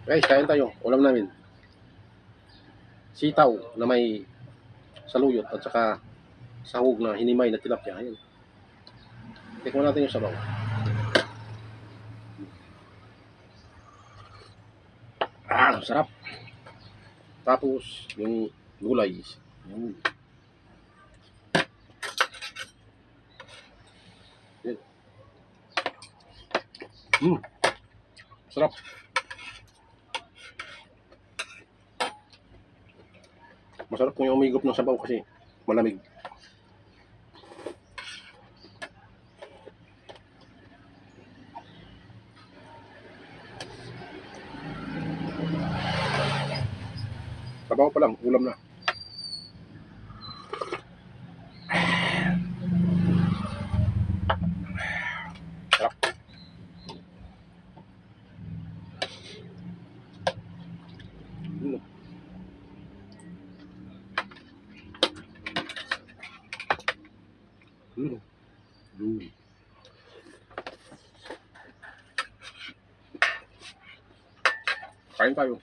Guys, kain tayo. Ulam namin. Sitaw na may saluyot at saka sahog na hinimay na tilapia. Ayun. Tikman natin yung sabaw. Sarap. Tapos, yung gulay. Yun. Yun. Sarap. Masarap kung yung umigop ng sabaw kasi malamig. Sabaw pa lang, ulam na. Sarap. Kain tayo.